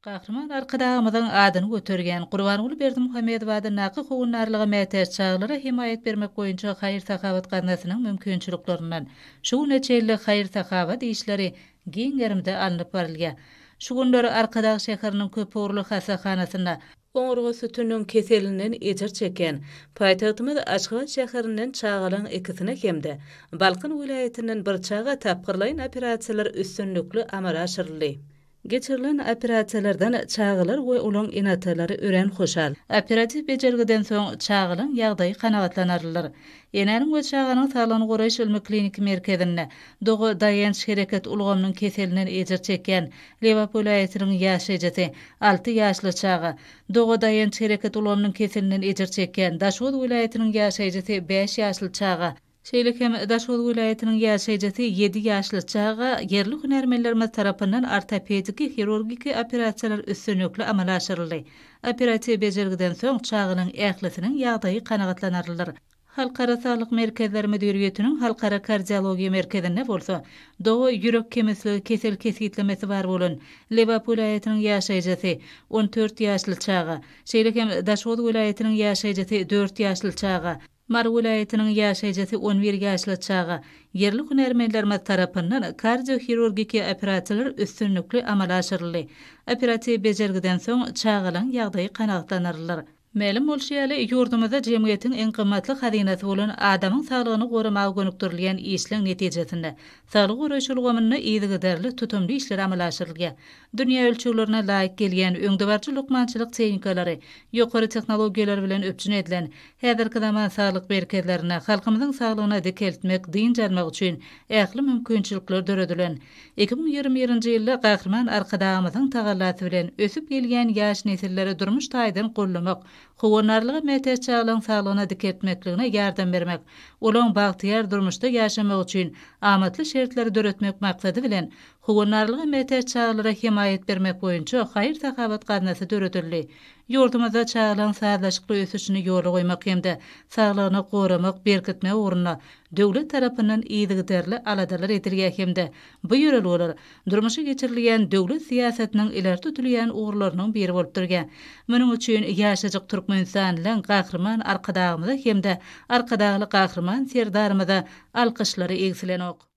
Gahrman arkadağımyzyň adyny götergen Gurbanyly Berdimuhammedow naky howunarlyga mätäç çağlara himayet bermek boýunça haýyr sahawat garnasynyň mümkinçiliklerinden şu neçeli haýyr sahawat işleri giň ýerimde alınıp barilýar. Şu günleri Arkadağ şäheriniň köpürli hasahanasynda oňurga sütüniň keselininden ejer çeken paýtagtymyz Aşgabat şäherinden çağalan ikisine hemde Balkyn vilayetinden bir çağa tapgyrlaýan operasiýalar üstünlükli amala aşyryldy. Geçirilen operasiyalardan çağılar we ulan inatalary ören hoşal. Operativ bejergiden soň çağılyn ýagdaýy kanagatlanarlar. Enenin we çağanyň sağlygyny goraýyş ilmi klinik merkezine dogo daýanç hereket ulgamynyň keselinden ejer çeken Lewap vilayetiniň ýaşajysy 6 ýaşly çağa, dogo daýanç hereket ulgamynyň keselinden ejer çeken Daşwod vilayetiniň ýaşajysy 5 ýaşly çağa, Şeýlekem Daşwod vilayetiniň ýaşajysy 7 ýaşly çağa yerli hünärmenlerimiz tarapyndan ortopedik hirurgiki operasiýalar üstünlükli amala aşyryldy. Operasiýa bejergiden soň çağanyň ählisiniň ýagdaýy kanagatlanarlar. Halkara sağlyk merkezleri müdiriýetiniň halkara kardiologiýa merkezine bolsa, dogo ýürek kemesligi kesel kesitlemesi bar bolan Lewap vilayetiniň ýaşajysy 14 ýaşly çağa, şeýlekem Daşwod vilayetiniň ýaşajysy 4 ýaşly çağa, Mar vilayetiniň ýaşajysy 11 ýaşly çağa yerli hünärmenlerimiz tarapyndan kardiohirurgiki operasiýalar üstünlükli amala aşyryldy. Operasiýa bejergiden soň çağalyň ýagdaýy kanagatlanarlar. Melim bolşýaly ýurdumyzda jemgyýetiň en gymmatly hazinasy bolan adamyň saglygyny goramagy gönükdirilýän işleň netijesinde saglyk goraýyş ulgamyny ýygyderli tutumly işler amala aşyrylýar. Dünýä ölçülerine laýyk gelýän öňdebarçy lukmançylyk tehnikalary, ýokary tehnologiýalar bilen öpjün edilen häzirki zaman saglyk merkezlerine halkymyzyň saglygyna dikeltmek, diň jalmak üçin ähli mümkinçilikler döredilen 2021-nji ýylda Gahrman arkadağymyzyň tagallasy bilen ösüp gelýän ýaş nesillere durmuş taýdan gollamak, howunarlygy mätäç çağlaryň saglygyna diketmekligine ýardam bermek, olaň bagtyýar durmuşda ýaşamak üçin amatly şertleri döretmek maksady bilen howunarlygy mätäç çağlara himayet bermek boýunça haýyr sahawat garnasy döredildi. Ýurdumyzda çağlaryň sağlaşykly ösüşini ýola goýmak hemde saglygyny goramak, berkitmek ugruna döwlet tarapyndan ýygyderli aladalar edilýär hemde bu ýöreler durmuşy geçirilýän döwlet siýasatiniň ileri tutulýan ugrularynyň biri bolup durýar. Munyň üçin ýaşajyk türkmenistan bilen Gahrman arkadağymyza hemde arkadagly Gahrman serdarymyza alkyşlary egsilenok.